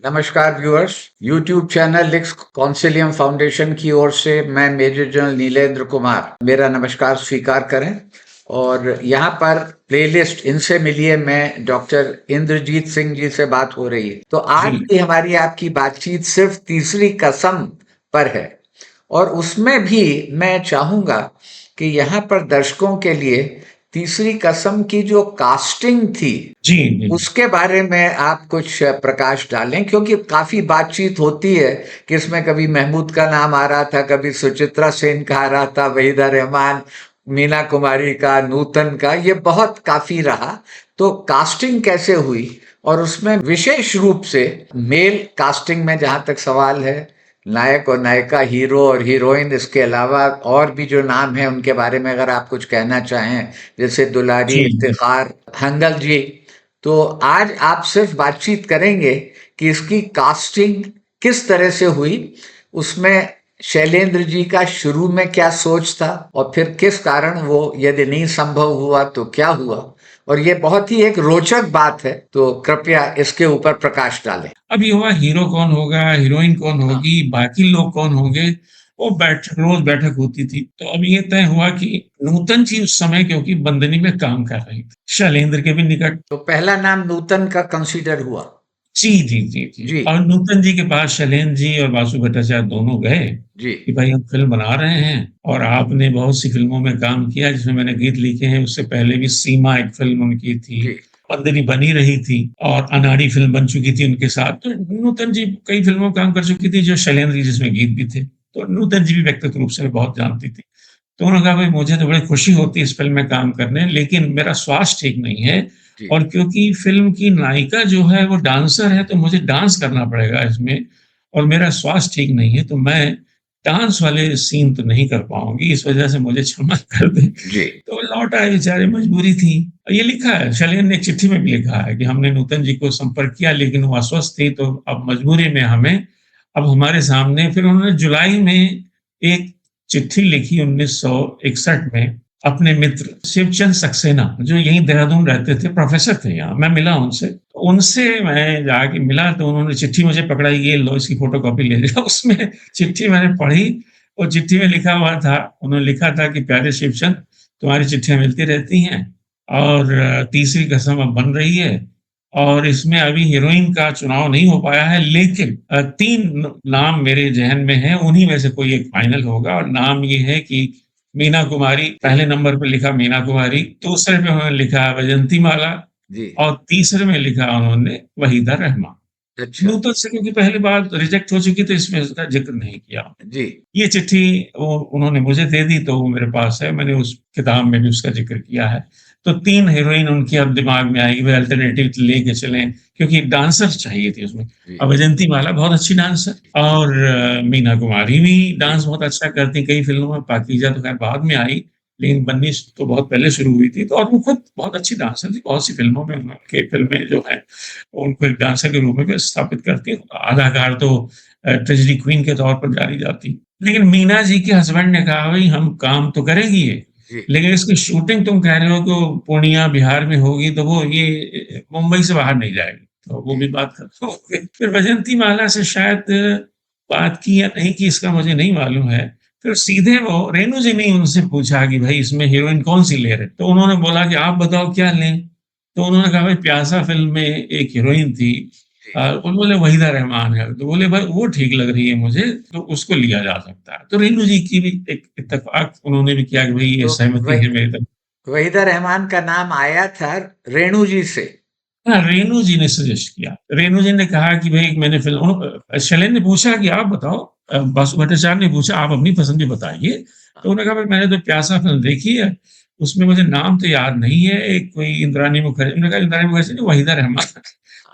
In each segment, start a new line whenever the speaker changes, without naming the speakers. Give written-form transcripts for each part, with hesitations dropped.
नमस्कार viewers. YouTube channel लिक्स consilium foundation की ओर से मैं मेजर जनरल नीलेंद्र कुमार मेरा नमस्कार स्वीकार करें। और यहाँ पर प्लेलिस्ट इनसे मिलिए मैं डॉक्टर इंद्रजीत सिंह जी से बात हो रही है। तो आज
जी,
की हमारी आपकी बातचीत सिर्फ तीसरी कसम पर है और उसमें भी मैं चाहूँगा कि यहाँ पर दर्शकों के लिए तीसरी कसम की जो कास्टिंग थी
जी, जी,
उसके बारे में आप कुछ प्रकाश डालें, क्योंकि काफी बातचीत होती है कि इसमें कभी महमूद का नाम आ रहा था, कभी सुचित्रा सेन का आ रहा था, वहीदा रहमान, मीना कुमारी का, नूतन का, ये बहुत काफी रहा। तो कास्टिंग कैसे हुई और उसमें विशेष रूप से मेल कास्टिंग में जहां तक सवाल है, नायक और नायिका, हीरो और हीरोइन, इसके अलावा और भी जो नाम है उनके बारे में अगर आप कुछ कहना चाहें, जैसे दुलारी,
जी, जी।
इफ्तिखार, हंगल जी। तो आज आप सिर्फ बातचीत करेंगे कि इसकी कास्टिंग किस तरह से हुई, उसमें शैलेंद्र जी का शुरू में क्या सोच था और फिर किस कारण वो, यदि नहीं संभव हुआ तो क्या हुआ। और ये बहुत ही एक रोचक बात है, तो कृपया इसके ऊपर प्रकाश डालें।
अब ये हुआ हीरो कौन होगा, हीरोइन कौन
हाँ।
होगी, बाकी लोग कौन होंगे, वो रोज़ बैठक होती थी। तो अब ये तय हुआ कि नूतन जी उस समय क्योंकि बंदनी में काम कर रही थी, शैलेंद्र के भी निकट।
तो पहला नाम नूतन का कंसीडर हुआ।
जी, जी, जी, जी।
जी।
और नूतन जी के पास शैलेंद्र जी और बासु भट्टाचार्य दोनों गए
जी।
कि भाई हम फ़िल्म बना रहे हैं और आपने बहुत सी फ़िल्मों में काम किया जिसमें मैंने गीत लिखे हैं। उससे पहले भी सीमा एक फ़िल्म उनकी थी,
जी।
बंदनी बनी रही थी और अनाड़ी फ़िल्म बन चुकी थी उनके साथ। तो नूतन जी कई फ़िल्मों में काम कर चुकी थी जो शैलेंद्र जी जिसमें गीत भी थे। तो नूतन जी भी व्यक्तिगत रूप से बहुत जानती थी। तो उन्होंने कहा भाई मुझे तो बड़ी खुशी होती है इस फ़िल्म में काम करने, लेकिन मेरा स्वास्थ्य ठीक नहीं है
जी।
और क्योंकि फ़िल्म की नायिका जो है वो डांसर है तो मुझे डांस करना पड़ेगा इसमें और मेरा स्वास्थ्य ठीक नहीं है तो मैं डांस वाले सीन तो नहीं कर पाऊँगी, इस वज़ह से मुझे क्षमा कर दें।
जी।
तो वो लौट आए बेचारे, मजबूरी थी। ये लिखा है, शैलेंद्र ने एक चिट्ठी में भी लिखा है कि हमने नूतन जी को संपर्क किया लेकिन वो अस्वस्थ थी तो अब मजबूरी में हमें अब हमारे सामने फिर उन्होंने जुलाई में एक चिट्ठी लिखी 1961 में अपने मित्र शिवचंद सक्सेना जो यहीं देहरादून रहते थे, प्रोफ़ेसर थे यहाँ, मैं मिला उनसे। उनसे मैं जाके मिला तो उन्होंने चिट्ठी मुझे पकड़ाई, ये लो इसकी फ़ोटोकॉपी ले जाओ। उसमें चिट्ठी मैंने पढ़ी और चिट्ठी में लिखा हुआ था, उन्होंने लिखा था कि प्यारे शिवचंद, तुम्हारी चिट्ठियाँ मिलती रहती हैं और तीसरी कसम अब बन रही है और इसमें अभी हीरोइन का चुनाव नहीं हो पाया है, लेकिन 3 नाम मेरे ज़हन में हैं, उन्हीं में से कोई एक फाइनल होगा और नाम ये है कि मीना कुमारी,
जी।
पहले नंबर पे लिखा मीना कुमारी, दूसरे पे उन्होंने लिखा वैजंती माला
जी।
और तीसरे में लिखा उन्होंने वहीदा रहमान।
अच्छा।
नूतन से क्योंकि पहली बार रिजेक्ट हो चुकी तो इसमें उसका ज़िक्र नहीं किया।
जी।
ये चिट्ठी वो उन्होंने मुझे दे दी तो वो मेरे पास है, मैंने उस किताब में भी उसका ज़िक्र किया है। तो 3 हीरोइन उनकी अब दिमाग में आई, वे अल्टरनेटिव लेके चलें क्योंकि डांसर चाहिए थी उसमें।
जी।
वैजंती माला बहुत अच्छी डांसर और मीना कुमारी भी डांस बहुत अच्छा करती हैं, कई फ़िल्मों में, पाकीज़ा तो ख़ैर बाद में आई, लेकिन बन्नी तो बहुत पहले शुरू हुई थी। तो और वो खुद बहुत अच्छी डांसर थी, बहुत सी फ़िल्मों में उनकी फ़िल्में जो हैं, उनको एक डांसर के रूप में भी स्थापित करती हैं। अदाकार तो ट्रेजेडी क्वीन के तौर पर जानी जाती। लेकिन मीना जी के हस्बैंड ने कहा भई हम काम तो करेगी ये,
जी।
लेकिन इसकी शूटिंग तुम कह रहे हो कि पूर्णिया, बिहार में होगी तो वो ये मुंबई से बाहर नहीं जाएगी। तो वो
जी।
भी बात खत्म हो गई। फिर वैजयंती माला से शायद बात की या नहीं की इसका मुझे नहीं मालूम है। फिर सीधे वो रेणु जी ने ही उनसे पूछा कि भई इसमें हीरोइन कौन-सी ले रहे? तो उन्होंने बोला कि आप बताओ क्या लें? तो उन्होंने कहा भाई प्यासा फ़िल्म में एक हीरोइन थी
जी।
वो बोले वहीदा रहमान है, तो बोले भाई वो ठीक लग रही है मुझे, तो उसको लिया जा सकता है। तो रेणु जी की भी एक इत्तेफ़ाक उन्होंने भी किया कि भई ये
तो
सहमति है मेरी तरफ।
वहीदा रहमान का नाम आया था रेणु जी से।
हाँ, रेणु जी ने सजेस्ट किया। रेणु जी ने कहा कि भई मैंने फ़िल्म शैलेंद्र ने पूछा कि आप बताओ बासु भट्टाचार्य ने पूछा आप अपनी पसंद भी बताइए। तो उन्होंने कहा भाई मैंने तो प्यासा फ़िल्म देखी है, उसमें मुझे नाम तो याद नहीं है, एक कोई इंद्राणी मुखर्जी, उन्होंने कहा इंद्राणी मुखर्जी नहीं वहीदा रहमान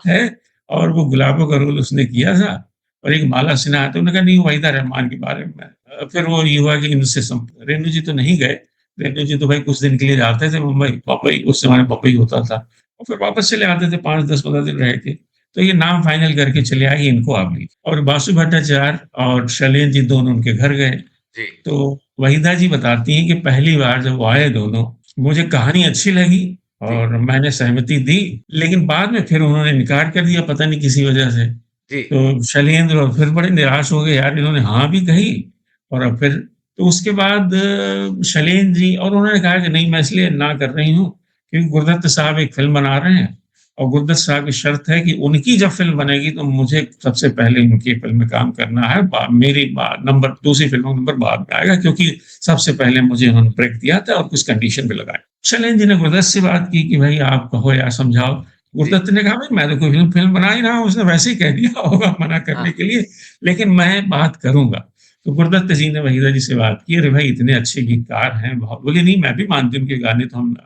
है और वो गुलाबों का रोल उसने किया था और एक माला सिन्हा है, तो उन्होंने कहा नहीं वहीदा रहमान के बारे में। फिर वो ये हुआ कि इनसे रेणु जी तो नहीं गए, रेणु जी तो भाई कुछ दिन के लिए जाते थे मुंबई, बम्बई उस ज़माने में बम्बई होता था और फिर वापस चले आते थे 5, 10, 15 दिन रह के। तो ये नाम फाइनल करके चले आए कि इनको आप लीजिए और बासु भट्टाचार्य और शैलेंद्र जी दोनों उनके घर गए।
जी।
तो वहीदा जी बताती हैं कि पहली बार जब वो आए दोनों, मुझे कहानी अच्छी लगी
जी।
और मैंने सहमति दी, लेकिन बाद में फिर उन्होंने इनकार कर दिया पता नहीं किसी वजह से।
जी।
तो शैलेंद्र और फिर बड़े निराश हो गए, यार इन्होंने हाँ भी कही और अब फिर तो उसके बाद शैलेंद्र जी और उन्होंने कहा कि नहीं मैं इसलिए ना कर रही हूँ क्योंकि गुरुदत्त साहब एक फ़िल्म बना रहे हैं और गुरुदत्त साहब की शर्त है कि उनकी जब फ़िल्म बनेगी तो मुझे सबसे पहले उनकी फ़िल्म में काम करना है। मेरी नंबर दूसरी फ़िल्म नंबर बाद में आएगा क्योंकि सबसे पहले मुझे उन्होंने ब्रेक दिया था और कुछ कंडीशन भी लगाए। शैलेंद्र जी ने गुरुदत्त से बात की कि भाई आप कहो या समझाओ।
जी।
गुरुदत्त ने कहा भाई मैं तो कोई फ़िल्म बना ही रहा हूँ, उसने वैसे ही कह दिया होगा मना करने
हाँ।
के लिए, लेकिन मैं बात करूँगा। तो गुरुदत्त जी ने वहीदा जी से बात की, अरे भाई इतने अच्छे गीतकार हैं, बहुत बोले नहीं मैं भी मानती हूँ उनके गाने तो हम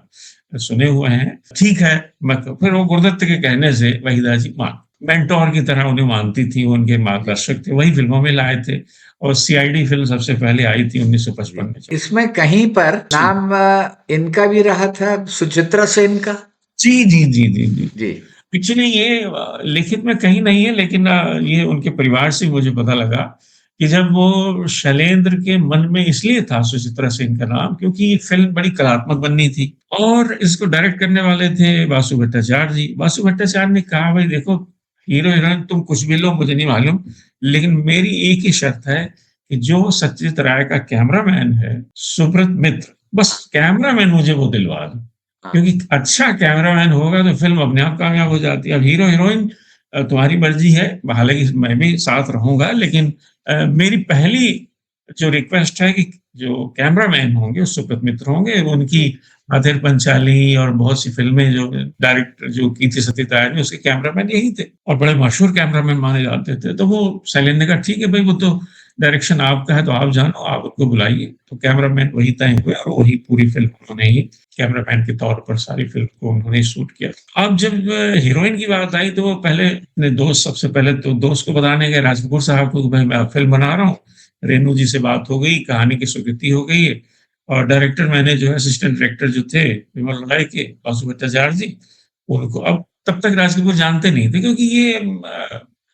सुने हुए हैं, ठीक है मत फिर वो गुरुदत्त के कहने से वहीदा जी मान मेंटोर की तरह उन्हें मानती थी, वो उनके
जी।
मार्गदर्शक थे, वही फ़िल्मों में लाए थे और सीआईडी फ़िल्म सबसे पहले आई थी 1955
जी।
में जब।
इसमें कहीं पर
जी।
नाम इनका भी रहा था, सुचित्रा सेन का?
जी, जी, जी, जी, जी।
जी।
एक्चुअली ये लिखित में कहीं नहीं है लेकिन ये उनके परिवार से मुझे पता लगा कि जब वो शैलेंद्र के मन में इसलिए था सुचित्रा सेन का नाम क्योंकि ये फ़िल्म बड़ी कलात्मक बननी थी और इसको डायरेक्ट करने वाले थे वासु भट्टाचार्य जी। वासु भट्टाचार्य ने कहा भाई देखो हीरो-हीरोइन तुम कुछ भी लो मुझे नहीं मालूम, लेकिन मेरी एक ही शर्त है कि जो सत्यजीत राय का कैमरामैन है, सुब्रत मित्र, बस
हाँ।
कैमरामैन मुझे वो दिलवा दो।
हाँ।
क्योंकि अच्छा कैमरामैन होगा तो फ़िल्म अपने आप कामयाब हो जाती है। अब हीरो-हीरोइन तुम्हारी मर्ज़ी है, हालाँकि मैं भी साथ रहूँगा लेकिन मेरी पहली जो रिक्वेस्ट है कि जो कैमरामैन होंगे, वो सुब्रत मित्र होंगे, उनकी
जी।
आतिर पंचाली और बहुत सी फ़िल्में जो डायरेक्ट जो की थी सत्यजीत राय ने, उसके कैमरामैन यही थे और बड़े मशहूर कैमरामैन माने जाते थे। तो वो शैलेंद्र ने कहा, "ठीक है भई, वो तो डायरेक्शन आपका है, तो आप जानो, आप उनको बुलाइए।" तो कैमरामैन वही तय हुए और वही पूरी फ़िल्म उन्होंने ही कैमरामैन के तौर पर सारी फ़िल्म को उन्होंने ही शूट किया। अब जब हीरोइन की बात आई, तो वो पहले अपने दोस्त सबसे पहले तो दोस्त को बताने गए राज कपूर साहब को कि, "भाई, मैं अब फ़िल्म बना रहा हूँ।" रेणु जी से बात हो गई, कहानी की स्वीकृति हो गई है और डायरेक्टर मैंने जो है असिस्टेंट डायरेक्टर जो थे विमल राय के, वासु भट्टाचार्य जी, उनको अब तब तक राज कपूर जानते नहीं थे क्योंकि ये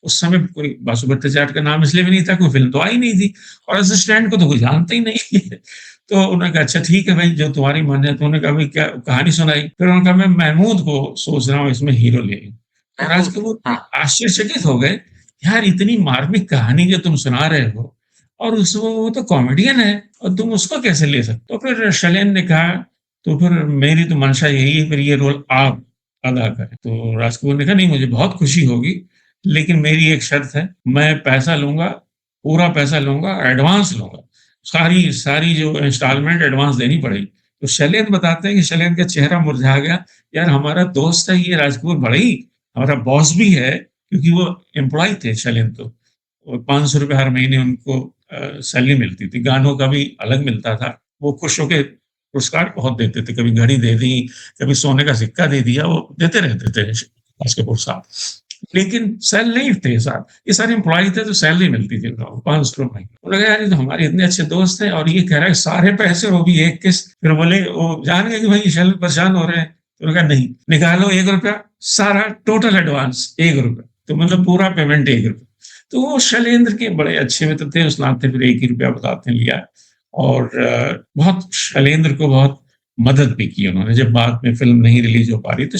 उस समय कोई वासु भट्टाचार्य का नाम इसलिए भी नहीं था, कोई फ़िल्म तो आई नहीं थी और असिस्टेंट को तो कोई जानता ही नहीं। तो उन्होंने कहा, "अच्छा ठीक है भाई, जो तुम्हारी मन है।" तो उन्होंने कहा, "भाई क्या" कहानी सुनाई। फिर उन्होंने कहा, "मैं महमूद को सोच रहा हूँ इसमें हीरो लें।" तो राज
महमूद।
कपूर भी
हाँ।
आश्चर्यचकित हो गए, "यार इतनी मार्मिक कहानी जो तुम सुना रहे हो और उसमें वो तो कॉमेडियन है और तुम उसको कैसे ले सकते हो?" तो फिर शैलेंद्र ने कहा, "तो फिर मेरी तो मंशा यही है, फिर ये रोल आप अदा करें।" तो राज कपूर ने कहा, "नहीं, मुझे बहुत खुशी होगी, लेकिन मेरी एक शर्त है, मैं पैसा लूँगा, पूरा पैसा लूँगा, एडवांस लूँगा। सारी सारी जो इंस्टॉलमेंट एडवांस देनी पड़ेगी।" तो शैलेंद्र बताते हैं कि शैलेंद्र का चेहरा मुरझा गया, "यार हमारा दोस्त है ये राज कपूर, बड़ा ही हमारा बॉस भी है," क्योंकि वो एम्प्लॉयी थे शैलेंद्र तो। और ₹500 हर महीने उनको सैलरी मिलती थी, गानों का भी अलग मिलता था। वो खुश होके पुरस्कार बहुत देते थे, कभी घड़ी दे दी, कभी सोने का सिक्का दे दिया, वो देते रहते थे राज कपूर साहब। लेकिन सैलरी थे साहब, ये सारे एम्प्लॉयी थे तो सैलरी मिलती थी उनको ₹500 महीने। उन्होंने कहा यार ये तो हमारे इतने अच्छे दोस्त हैं और ये कह रहा है सारे पैसे और वो भी एक किस्त। फिर बोले वो जान गए कि भाई शैलेंद्र परेशान हो रहे हैं। तो उन्होंने कहा नहीं, निकालो ₹1 सारा टोटल एडवांस ₹1 तो मतलब पूरा पेमेंट ₹1। तो वो शैलेंद्र के बड़े अच्छे मित्र थे, उस नाते फिर ₹1 बताते लिया और बहुत शैलेंद्र को बहुत मदद भी की उन्होंने। जब बाद में फ़िल्म नहीं रिलीज़ हो पा रही तो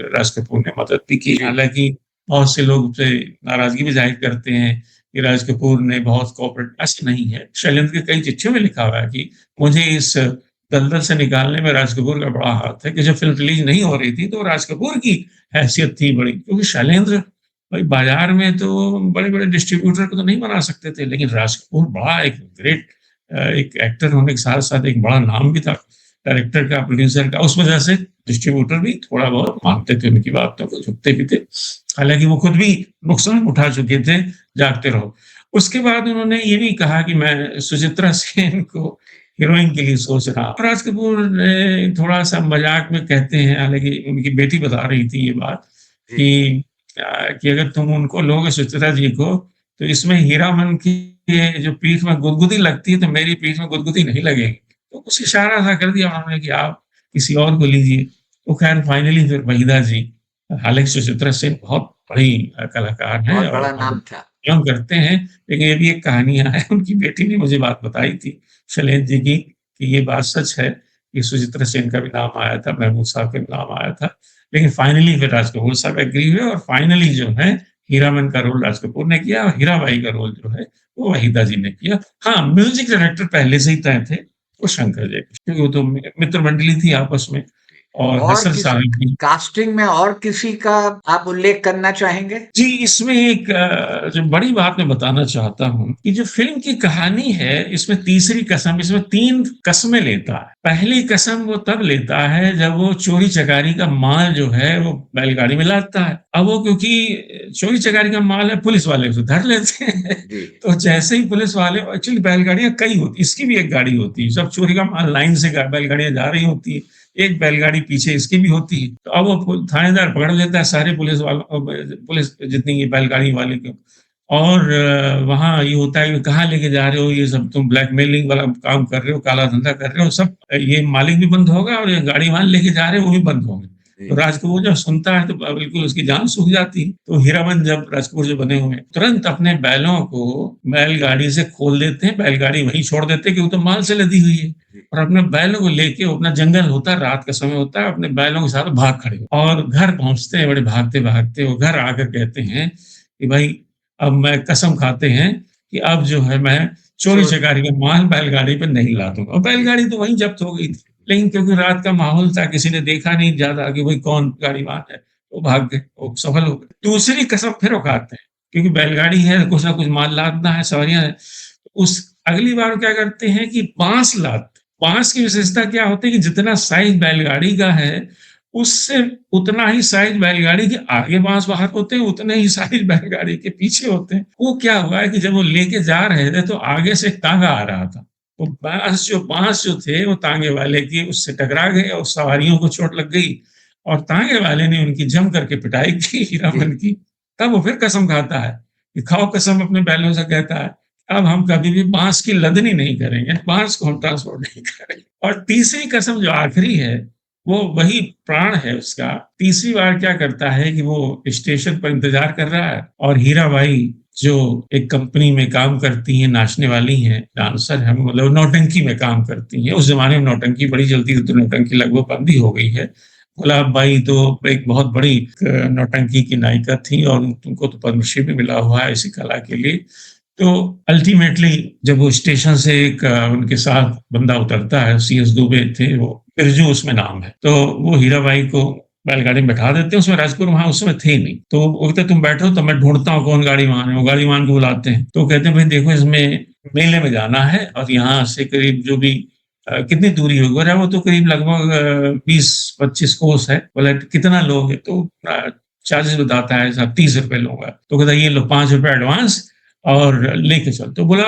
राज कपूर ने मदद भी की।
जी।
हालाँकि बहुत से लोग उससे नाराज़गी भी ज़ाहिर करते हैं कि राज कपूर ने बहुत कोऑपरेट ऐसा नहीं है। शैलेंद्र के कई चिट्ठियों में लिखा हुआ है कि मुझे इस दलदल से निकालने में राज कपूर का बड़ा हाथ है कि जब फ़िल्म रिलीज़ नहीं हो रही थी तो राज कपूर की हैसियत थी बड़ी क्योंकि शैलेंद्र भाई बाज़ार में तो बड़े-बड़े डिस्ट्रीब्यूटर को तो नहीं बना सकते थे, लेकिन राज कपूर बड़ा एक ग्रेट एक एक्टर होने के साथ-साथ एक बड़ा नाम भी था, डायरेक्टर का, प्रोड्यूसर का, उस वजह से डिस्ट्रीब्यूटर भी थोड़ा बहुत मानते थे उनकी बातों को, झुकते भी थे। हालाँकि वो खुद भी नुकसान उठा चुके थे, जागते रहो। उसके बाद उन्होंने ये भी कहा कि मैं सुचित्रा सेन को हीरोइन के लिए सोच रहा हूँ। राज कपूर ने थोड़ा-सा मज़ाक में कहते हैं, हालाँकि उनकी बेटी बता रही थी ये बात
जी।
कि अगर तुम उनको लोगे सुचित्रा जी को, तो इसमें हीरामन की ये जो पीठ में गुदगुदी लगती है, तो मेरी पीठ में गुदगुदी नहीं लगेगी। तो कुछ इशारा सा कर दिया उन्होंने कि आप किसी और को लीजिए। तो ख़ैर फाइनली फिर वहीदा जी, हालाँकि सुचित्रा सेन बहुत बड़ी कलाकार हैं
बहुत
और
बड़ा
हम
नाम था।
एवं करते हैं, लेकिन ये भी एक कहानियाँ हैं। उनकी बेटी ने मुझे बात बताई थी शैलेंद्र जी की कि ये बात सच है कि सुचित्रा सेन का भी नाम आया था, महमूद साहब का भी नाम आया था। लेकिन फाइनली फिर राज कपूर साहब एग्री हुए और फाइनली जो है हीरामन का रोल राज कपूर ने किया और हीराबाई का रोल जो है वो वहीदा जी ने किया। हाँ, म्यूजिक डायरेक्टर पहले से ही तय थे, वो शंकर जयकिशन, क्योंकि वो तो मित्र मंडली थी आपस में, और
और
हसन
किसी
साहब भी।
कास्टिंग में और किसी का आप उल्लेख करना चाहेंगे?
जी, इसमें एक जो बड़ी बात मैं बताना चाहता हूँ कि जो फ़िल्म की कहानी है, इसमें तीसरी कसम, इसमें 3 कस्में लेता है। पहली कसम वो तब लेता है जब वो चोरी-चकारी का माल जो है वो बैलगाड़ी में लादता है। अब वो क्योंकि चोरी-चकारी का माल है, पुलिस वाले उसे धर लेते हैं।
जी।
तो जैसे ही पुलिस वाले, एक्चुअली बैलगाड़ियाँ कई होती, इसकी भी एक गाड़ी होती है। सब चोरी का माल लाइन से गा बैलगाड़ियाँ जा रही होती हैं। एक बैलगाड़ी पीछे इसकी भी होती है। तो अब वो थानेदार पकड़ लेता है सारे पुलिस वालों पुलिस जितनी ये बैलगाड़ी वाले को, और वहाँ ये होता है कि कहाँ लेके जा रहे हो, ये सब तुम ब्लैकमेलिंग वाला काम कर रहे हो, काला धंधा कर रहे हो, सब ये मालिक भी बंद होगा और ये गाड़ी वहाँ लेके जा रहे हो वो भी बंद होंगे। तो
जी।
राज कपूर जब सुनता है तो बिल्कुल उसकी जान सूख जाती है। तो हीरामन जब राज कपूर जो बने हुए हैं, तुरंत अपने बैलों को बैलगाड़ी से खोल देते हैं, बैलगाड़ी वहीं छोड़ देते हैं, क्योंकि वो तो माल से लदी हुई है।
जी।
और अपने बैलों को लेके वो, अपना जंगल होता है, रात का समय होता है, अपने बैलों के साथ भाग खड़े हो और घर पहुँचते हैं बड़े भागते-भागते। वो घर आकर कहते हैं कि भाई अब मैं कसम खाते हैं कि अब जो है मैं
चोर
चोरी-चकारी का माल बैलगाड़ी पे नहीं लादूँगा। और
जी।
बैलगाड़ी तो वहीं जब्त हो गई थी। लेकिन क्योंकि रात का माहौल था, किसी ने देखा नहीं ज़्यादा कि भाई कौन गाड़ीवान है, वो भाग गए, वो सफल हो गए। दूसरी कसम फिर वो खाते हैं, क्योंकि बैलगाड़ी है, कुछ ना कुछ माल लादना है, सवारियाँ हैं। उस अगली बार क्या करते हैं कि बाँस लादते। बाँस की विशेषता क्या होती है कि जितना साइज़ बैलगाड़ी का है, उससे उतना ही साइज़ बैलगाड़ी के आगे बाँस बाहर होते हैं, उतने ही साइज़ बैलगाड़ी के पीछे होते हैं। वो क्या हुआ है कि जब वो लेके जा रहे थे, तो आगे से एक तांगा आ रहा था। तो बाँस जो थे, वो तांगे वाले के उससे टकरा गए और सवारियों को चोट लग गई, और तांगे वाले ने उनकी जम करके पिटाई की
जी।
हीरामन की। तब वो फिर कसम खाता है कि खाओ कसम, अपने बैलों से कहता है, अब हम कभी भी बाँस की लदनी नहीं करेंगे, बाँस को हम ट्रांसपोर्ट नहीं करेंगे। और तीसरी कसम जो आखिरी है, वो वही प्राण है उसका। तीसरी बार क्या करता है कि वो स्टेशन पर इंतज़ार कर रहा है, और हीराबाई जो एक कंपनी में काम करती हैं, नाचने वाली हैं, डांसर हैं, मतलब नौटंकी में काम करती हैं। उस ज़माने में नौटंकी बड़ी चलती थी, तो नौटंकी लगभग बंद ही हो गई है। गुलाब बाई तो एक बहुत बड़ी नौटंकी की नायिका थी, और उनको तो पद्मश्री भी मिला हुआ है इसी कला के लिए। तो अल्टीमेटली जब वो स्टेशन से एक उनके साथ बंदा उतरता है, सीएस दुबे थे वो, बिरजू उसमें नाम है, तो वो हीराबाई को बैलगाड़ी में बैठा देते हैं। उसमें राजपुर वहाँ उस समय थे नहीं, तो वो कहते तुम बैठो तो मैं ढूंढता हूँ कौन गाड़ीवान है। वो गाड़ीवान को बुलाते हैं, तो कहते हैं भाई देखो, इसमें मेले में जाना है और यहाँ से करीब जो भी कितनी दूरी होगी, बोला वो तो करीब लगभग 20-25 कोस है। बोला कितना लोगे, तो चार्जेस बताता है साहब 30 रुपए लूंगा। तो कहता ये लो 5 रुपए एडवांस और लेके चल। तो बोला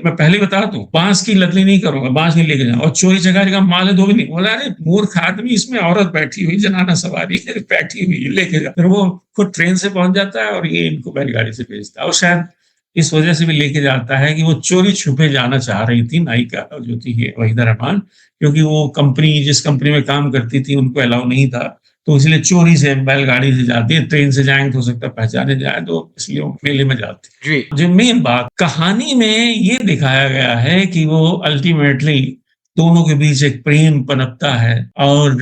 मैं पहले बता दूं, बांस की लदली नहीं करूंगा, बांस नहीं लेके जाऊंगा, और चोरी चकारी का माल है तो भी नहीं। बोला अरे मूर्ख आदमी, इसमें औरत बैठी हुई, जनाना सवारी है बैठी हुई है, लेके जा। फिर वो खुद ट्रेन से पहुंच जाता है और ये इनको बैलगाड़ी से भेजता है, और शायद इस वजह से भी लेके जाता है कि वो चोरी छुपे जाना चाह रही थी नायिका जो थी ये वहीदा रहमान, क्योंकि वो कंपनी, जिस कंपनी में काम करती थी, उनको अलाउ नहीं था, तो इसलिए चोरी से बैलगाड़ी से जाती है। ट्रेन से जाएंगे तो हो सकता है पहचाने जाए, तो इसलिए वो मेले में जाते हैं।
जी।
जो मेन बात कहानी में ये दिखाया गया है कि वो अल्टीमेटली दोनों के बीच एक प्रेम पनपता है, और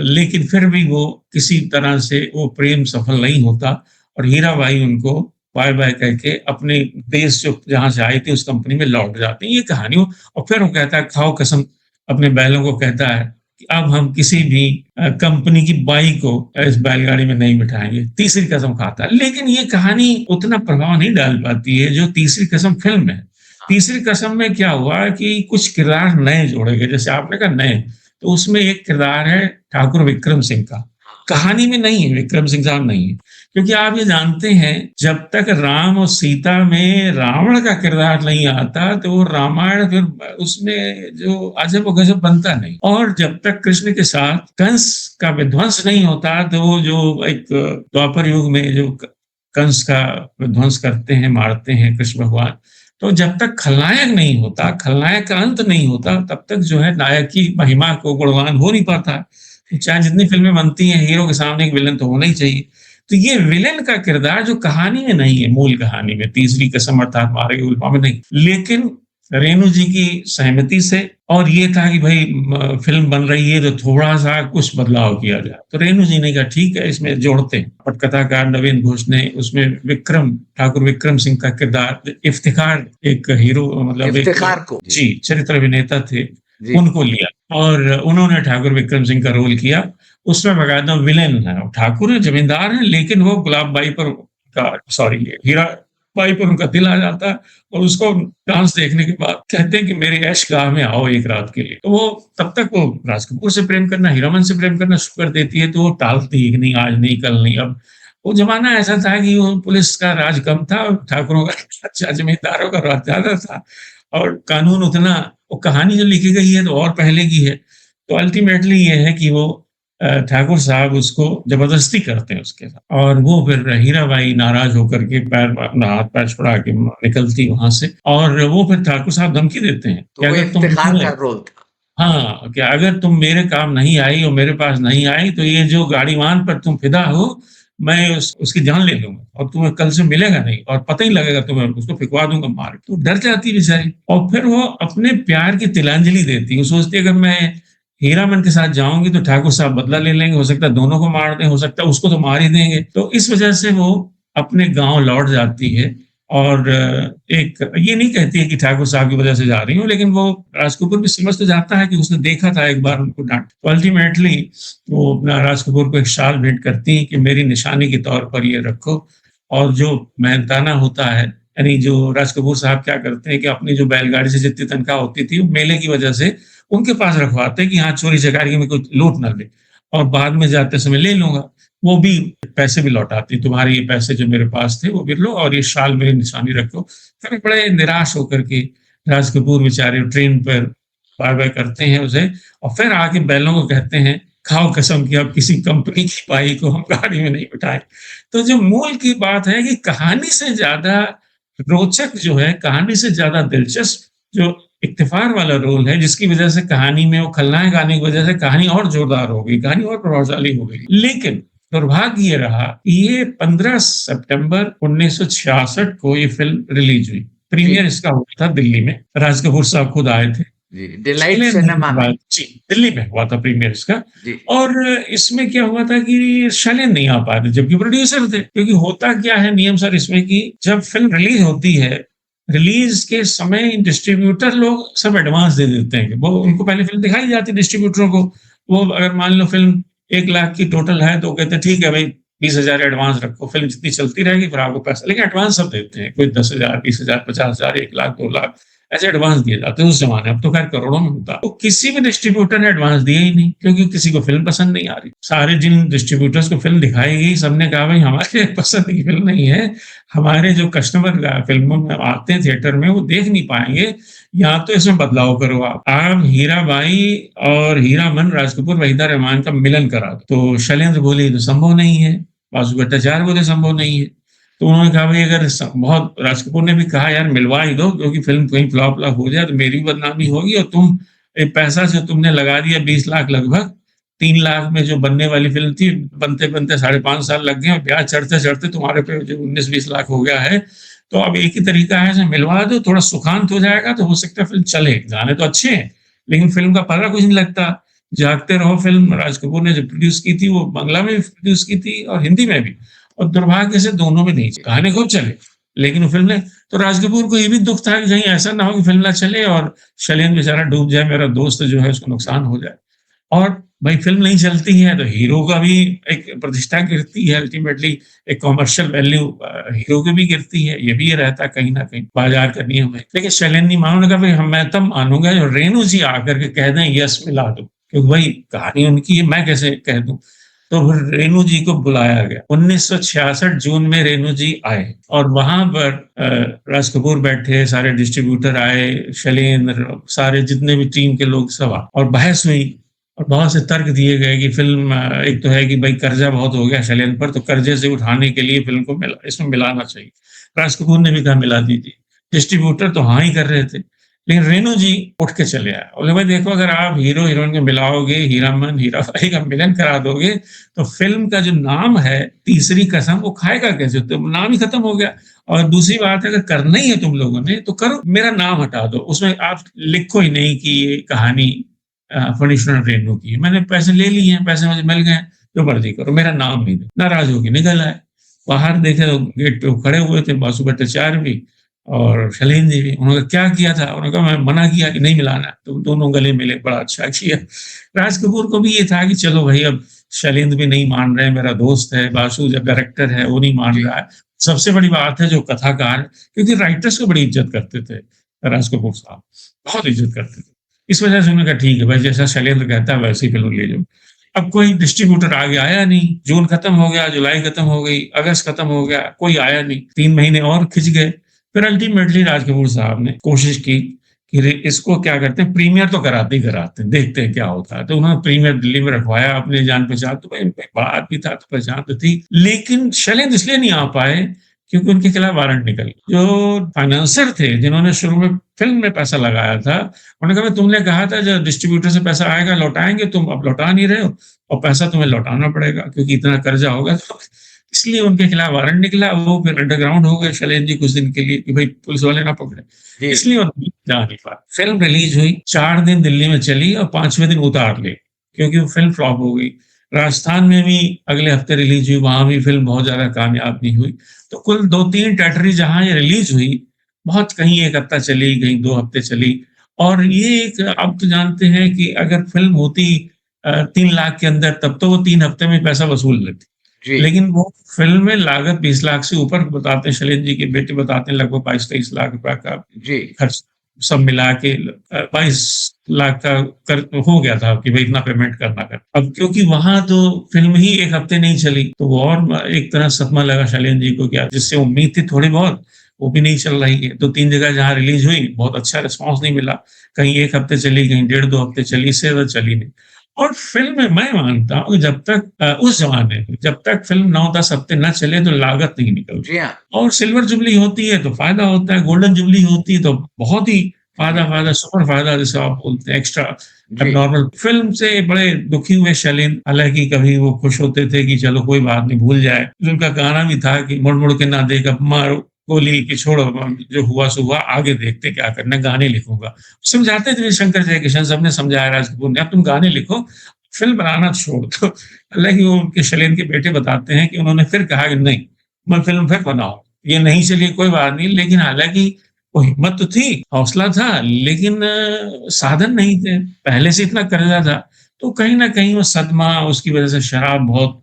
लेकिन फिर भी वो किसी तरह से वो प्रेम सफल नहीं होता, और हीराबाई उनको बाय बाय करके अपने देश जो जहाँ से आई थी उस कंपनी में लौट जाते हैं। ये कहानी हो, और फिर वो कहता है खाओ कसम, अपने बैलों को कहता है कि अब हम किसी भी कंपनी की बाई को इस बैलगाड़ी में नहीं बिठाएंगे। तीसरी कसम खाता है, लेकिन ये कहानी उतना प्रभाव नहीं डाल पाती है जो तीसरी कसम फिल्म में है। तीसरी कसम में क्या हुआ कि कुछ किरदार नए जोड़े गए, जैसे आपने कहा नए, तो उसमें एक किरदार है ठाकुर विक्रम सिंह का, कहानी में नहीं है, विक्रम सिंह साहब नहीं है। क्योंकि आप ये जानते हैं, जब तक राम और सीता में रावण का किरदार नहीं आता, तो वो रामायण फिर उसमें जो अजब और गजब बनता नहीं। और जब तक कृष्ण के साथ कंस का विध्वंस नहीं होता, तो वो जो एक द्वापर युग में जो कंस का विध्वंस करते हैं, मारते हैं कृष्ण भगवान, तो जब तक खलनायक नहीं होता, खलनायक का अंत नहीं होता, तब तक जो है नायक की महिमा को गुणगान हो नहीं पाता। चाहे जितनी फिल्में बनती हैं, हीरो के सामने एक विलन तो होना ही चाहिए। तो ये विलेन का किरदार जो कहानी में नहीं है, मूल कहानी में, तीसरी कसम अर्थात मारे गए गुलफाम में नहीं, लेकिन रेणु जी की सहमति से, और ये था कि भाई फिल्म बन रही है तो थोड़ा सा कुछ बदलाव किया जाए। तो रेणु जी ने कहा ठीक है, इसमें जोड़ते हैं। पटकथाकार नवीन घोष ने उसमें ठाकुर विक्रम सिंह का किरदार, इफ्तिखार एक हीरो, मतलब एक,
इफ्तिखार को
जी, चरित्र अभिनेता थे,
जी
उनको लिया और उन्होंने ठाकुर विक्रम सिंह का रोल किया। उसमें बकायदा विलेन है, ठाकुर है, जमींदार है, लेकिन वो गुलाब बाई पर हीरा बाई पर उनका दिल आ जाता है, और उसको डांस देखने के बाद कहते हैं कि मेरे ऐश गाह में आओ एक रात के लिए। तो वो तब तक वो राज कपूर से प्रेम करना, हीरामन से प्रेम करना शुरू कर देती है, तो वो टालती है कि नहीं, आज नहीं, कल नहीं। अब वो जमाना ऐसा था कि वो पुलिस का राज कम था, ठाकुरों का अच्छा, जमींदारों का राज ज्यादा था, और कानून उतना, वो कहानी जो लिखी गई है तो और पहले की है। तो अल्टीमेटली ये है कि वो ठाकुर साहब उसको जबरदस्ती करते हैं उसके साथ, और वो फिर हीराबाई नाराज होकर के पैर, अपना हाथ पैर छुड़ा के निकलती वहां से, और वो फिर ठाकुर साहब धमकी देते हैं
तो
कि
वो
अगर तुम
इफ्तिखार का रोल था।
हाँ, कि अगर तुम मेरे काम नहीं आई और मेरे पास नहीं आई, तो ये जो गाड़ीवान पर तुम फिदा हो, मैं उसकी जान ले लूंगा, और तुम्हें कल से मिलेगा नहीं, और पता ही लगेगा तुम्हें, उसको फिकवा दूंगा मार। तो डर जाती बेचारी, और फिर वो अपने प्यार की तिलांजलि देती है। वो सोचती है अगर मैं हीरामन के साथ जाऊंगी तो ठाकुर साहब बदला ले लेंगे, हो सकता है दोनों को मार दें, हो सकता है उसको तो मार ही देंगे। तो इस वजह से वो अपने गांव लौट जाती है, और एक ये नहीं कहती है कि ठाकुर साहब की वजह से जा रही हूँ, लेकिन वो राज कपूर भी समझ तो जाता है कि उसने देखा था एक बार उनको डांट। तो अल्टीमेटली वो अपना राज कपूर को एक शाल भेंट करती है कि मेरी निशानी के तौर पर ये रखो। और जो मेहनताना होता है, यानी जो राज कपूर साहब क्या करते हैं कि अपनी जो बैलगाड़ी से जितनी तनख्वाह होती थी, वो मेले की वजह से उनके पास रखवाते हैं कि हाँ, चोरी चकारी में कुछ लूट ना ले, और बाद में जाते समय ले लूंगा। वो भी पैसे भी लौटाती, तुम्हारे ये पैसे जो मेरे पास थे वो भी लो, और ये शाल मेरी निशानी रखो। फिर बड़े निराश होकर के राज कपूर बेचारे ट्रेन पर बाय बाय करते हैं उसे, और फिर आके बैलों को कहते हैं खाओ कसम की अब किसी कंपनी की बाई को हम गाड़ी में नहीं बिठाए। तो जो मूल की बात है कि कहानी से ज्यादा रोचक जो है, कहानी से ज्यादा दिलचस्प जो इफ्तिखार वाला रोल है, जिसकी वजह से कहानी में वो खलनायक आने की वजह से कहानी और जोरदार हो गई, कहानी और प्रभावशाली हो गई। लेकिन दुर्भाग्य ये रहा कि ये 15 सितंबर 1966 को ये फिल्म रिलीज हुई। प्रीमियर इसका हुआ था दिल्ली में, राज कपूर साहब खुद आए थे।
जी डिलाइट
शैलेंद्र
सिनेमा
के
में।
बाद, जी, दिल्ली में हुआ था प्रीमियर इसका।
जी
और इसमें क्या हुआ था कि शैलेंद्र नहीं आ पाए थे, जबकि प्रोड्यूसर थे। क्योंकि होता क्या है नियम सर इसमें कि जब फिल्म रिलीज होती है, रिलीज के समय डिस्ट्रीब्यूटर लोग सब एडवांस दे देते हैं, वो उनको पहले फिल्म दिखाई जाती है डिस्ट्रीब्यूटरों को। वो अगर मान लो फिल्म 1 लाख की टोटल है, तो कहते हैं ठीक है भाई 20,000 एडवांस रखो, फिल्म जितनी चलती रहेगी फिर आपको पैसा, लेकिन एडवांस सब देते हैं, कोई 10,000, 20,000, 50,000, 1 लाख, 2 लाख ऐसे एडवांस दिए जाते हैं उस जमाने। अब तो खैर करोड़ों में होता। तो किसी भी डिस्ट्रीब्यूटर ने एडवांस दिया ही नहीं, क्योंकि किसी को फिल्म पसंद नहीं आ रही। सारे जिन डिस्ट्रीब्यूटर्स को फिल्म दिखाई गई, सबने कहा भाई हमारे पसंद की फिल्म नहीं है, हमारे जो कस्टमर फिल्मों में आते हैं थिएटर में वो देख नहीं पाएंगे, या तो इसमें बदलाव करो। आप हीराबाई और हीरामन, राज कपूर वहीदा रहमान का मिलन करा दो। तो शैलेंद्र बोले तो संभव नहीं है, बासु भट्टाचार्य बोले संभव नहीं है। तो उन्होंने कहा भाई अगर बहुत, राज कपूर ने भी कहा यार मिलवा ही दो, क्योंकि फिल्म कहीं फ्लॉप हो जाए तो मेरी बदनामी होगी, और तुम एक पैसा जो तुमने लगा दिया 20 लाख लगभग, 3 लाख में जो बनने वाली फिल्म थी, बनते बनते 5.5 साल लग गए, और ब्याज चढ़ते चढ़ते तुम्हारे पे जो 19-20 लाख हो गया है। तो अब एक ही तरीका है, इसे मिलवा दो, थोड़ा सुखांत हो जाएगा, तो हो सकता है फिल्म चले। गाने तो अच्छे हैं लेकिन फिल्म का पता कुछ नहीं लगता। जागते रहो फिल्म राज कपूर ने जो प्रोड्यूस की थी, वो बांग्ला में भी प्रोड्यूस की थी और हिंदी में भी, और दुर्भाग्य से दोनों में नहीं चले। गाने खूब चले लेकिन वो फिल्म ने, तो राज कपूर को ये भी दुख था कि कहीं ऐसा ना हो कि फिल्म ना चले और शैलेंद्र बेचारा डूब जाए, मेरा दोस्त जो है उसको नुकसान हो जाए। और भाई फिल्म नहीं चलती है तो हीरो का भी एक प्रतिष्ठा गिरती है, अल्टीमेटली एक कॉमर्शियल वैल्यू हीरो की भी गिरती है। ये भी ये रहता है कहीं ना कहीं बाजार का नियम है। लेकिन शैलेंद्र नहीं मानो, कहा भाई मैं तब मानूंगा जो रेणु जी आकर के कह दें यस मिला दो, क्योंकि भाई कहानी उनकी है, मैं कैसे कह दूं। तो फिर रेणु जी को बुलाया गया। 1966 जून में रेणु जी आए, और वहां पर राज कपूर बैठे, सारे डिस्ट्रीब्यूटर आए, शैलेंद्र, सारे जितने भी टीम के लोग सब आए, और बहस हुई और बहुत से तर्क दिए गए कि फिल्म, एक तो है कि भाई कर्जा बहुत हो गया शैलेंद्र पर, तो कर्जे से उठाने के लिए फिल्म को इसमें मिलाना चाहिए। राज कपूर ने भी कहा मिला दीजिए। डिस्ट्रीब्यूटर तो हाँ ही कर रहे थे, लेकिन रेणु जी उठ के चले आए, बोले भाई देखो अगर आप हीरो हीरोइन को मिलाओगे, हीरामन हीराबाई का मिलन करा दोगे, तो फिल्म का जो नाम है तीसरी कसम वो खाएगा कैसे? तो नाम ही खत्म हो गया। और दूसरी बात है, अगर करना ही है तुम लोगों ने तो करो, मेरा नाम हटा दो, उसमें आप लिखो ही नहीं कि ये कहानी फणीश्वरन रेणु की है। मैंने पैसे ले लिए हैं, पैसे मुझे मिल गए हैं, जो मर्जी करो, मेरा नाम नहीं दो। नाराज होके निकल आए। बाहर देखे तो गेट पे वो खड़े हुए थे, बासु भट्टाचार्य भी और शैलेंद्र जी भी। उन्होंने क्या किया था? उन्होंने कहा मैं मना किया कि नहीं मिलाना है, तो दोनों गले मिले, बड़ा अच्छा किया। राज कपूर को भी ये था कि चलो भाई अब शैलेंद्र भी नहीं मान रहे, मेरा दोस्त है, बासु जब डायरेक्टर है वो नहीं मान
जी
रहा है। सबसे बड़ी बात है जो कथाकार, क्योंकि राइटर्स को बड़ी इज्जत करते थे राज कपूर साहब, बहुत इज्जत करते थे। इस वजह से उन्होंने कहा ठीक है भाई, जैसा शैलेंद्र कहता है वैसे ही फिल्म ले जाओ। अब कोई डिस्ट्रीब्यूटर आगे आया नहीं, जून खत्म हो गया, जुलाई खत्म हो गई, अगस्त खत्म हो गया, कोई आया नहीं, 3 महीने और खिंच गए। फिर अल्टीमेटली राज कपूर साहब ने कोशिश की कि इसको क्या करते हैं, प्रीमियर तो कराते ही कराते हैं, देखते हैं क्या होता है। तो उन्होंने प्रीमियर दिल्ली में रखवाया, अपने जान पहचान तो भाई बड़ा आदमी था तो पहचान तो थी, लेकिन शैलेंद्र इसलिए नहीं आ पाए क्योंकि उनके खिलाफ वारंट निकल गया। जो फाइनेंसर थे जिन्होंने शुरू में फिल्म में पैसा लगाया था, उन्होंने कहा तुमने कहा था जब डिस्ट्रीब्यूटर से पैसा आएगा लौटाएंगे, तुम अब लौटा नहीं रहे हो और पैसा तुम्हें लौटाना पड़ेगा क्योंकि इतना कर्जा होगा। तो इसलिए उनके खिलाफ वारंट निकला। वो फिर अंडरग्राउंड हो गए शैलेंद्र जी कुछ दिन के लिए कि भाई पुलिस वाले ना पकड़े,
जी
इसलिए उन्होंने जा नहीं पाया। फिल्म रिलीज हुई, 4 दिन दिल्ली में चली और 5वें दिन उतार ली क्योंकि वो फिल्म फ्लॉप हो गई। राजस्थान में भी अगले हफ्ते रिलीज हुई, वहां भी फिल्म बहुत ज्यादा कामयाब नहीं हुई। तो कुल 2-3 टेरिटरी जहां ये रिलीज हुई, बहुत कहीं 1 हफ्ता चली, कहीं 2 हफ्ते चली। और ये एक, आप तो जानते हैं कि अगर फिल्म होती 3 लाख के अंदर तब तो वो 3 हफ्ते में पैसा वसूल लेती,
जी
लेकिन वो फिल्म में लागत 20 लाख से ऊपर बताते हैं। शैलेंद्र जी के बेटे बताते हैं लगभग 22-23 लाख रुपए का
जी
खर्च सब मिला के 22 लाख का कर हो गया था कि भाई इतना पेमेंट करना कर। अब क्योंकि वहां तो फिल्म ही 1 हफ्ते नहीं चली तो वो और एक तरह सदमा लगा शैलेंद्र जी को, क्या जिससे उम्मीद थी थोड़ी बहुत वो भी नहीं चल रही है। तो 3 जगह जहां रिलीज हुई बहुत अच्छा रिस्पॉन्स नहीं मिला, कहीं 1 हफ्ते चली, कहीं 1.5-2 हफ्ते चली, इससे ज्यादा चली नहीं। और फिल्म में मैं मानता हूँ जब तक उस जमाने में जब तक फिल्म 9-10 हफ्ते न चले तो लागत नहीं निकलती।
जी हाँ
और सिल्वर जुबली होती है तो फायदा होता है, गोल्डन जुबली होती है तो बहुत ही फायदा फायदा सुपर फायदा जिसे आप बोलते हैं, एक्स्ट्रा
जी
एबनॉर्मल। फिल्म से बड़े दुखी हुए शैलेंद्र, हालांकि कभी वो खुश होते थे कि चलो कोई बात नहीं भूल जाए। उनका गाना भी था कि मुड़ मुड़ के ना देख अब मारो गोली की छोड़ो, जो हुआ सो हुआ, आगे देखते क्या करना, गाने लिखूंगा। समझाते थे शंकर जयकिशन, सबने समझाया राज कपूर ने, अब तुम गाने लिखो, फिल्म बनाना छोड़ दो। हालांकि वो उनके शैलेंद्र के बेटे बताते हैं कि उन्होंने फिर कहा कि नहीं मैं फिल्म फिर बनाऊं, ये नहीं चली कोई बात नहीं। लेकिन हालांकि वो हिम्मत तो थी, हौसला था, लेकिन साधन नहीं थे, पहले से इतना कर्जा था। तो कहीं ना कहीं वो सदमा, उसकी वजह से शराब बहुत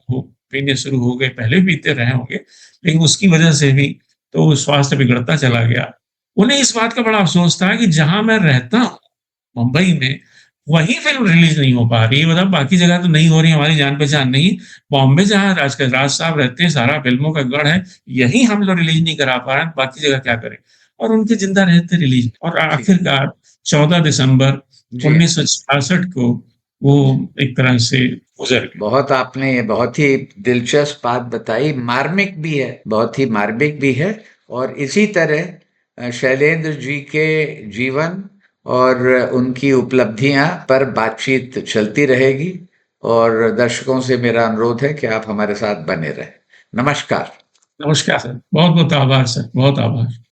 पीने शुरू हो गए, पहले भी पीते रहे होंगे, लेकिन उसकी वजह से भी तो स्वास्थ्य बिगड़ता चला गया। उन्हें इस बात का बड़ा अफसोस था कि जहां मैं रहता हूँ मुंबई में, वही फिल्म रिलीज नहीं हो पा रही। मतलब बाकी जगह तो नहीं हो रही, हमारी जान पहचान नहीं। बॉम्बे जहाँ राज साहब रहते हैं, सारा फिल्मों का गढ़ है, यही हम लोग रिलीज नहीं करा पा रहे हैं, बाकी जगह क्या करें। और उनके जिंदा रहते रिलीज, और
जी
आखिरकार 14 दिसंबर
जी
1966 को वो एक तरह से गुजर गए।
बहुत आपने ये बहुत ही दिलचस्प बात बताई, मार्मिक भी है, बहुत ही मार्मिक भी है। और इसी तरह शैलेंद्र जी के जीवन और उनकी उपलब्धियां पर बातचीत चलती रहेगी। और दर्शकों से मेरा अनुरोध है कि आप हमारे साथ बने रहें। नमस्कार।
नमस्कार सर, बहुत बहुत आभार सर, बहुत आभार।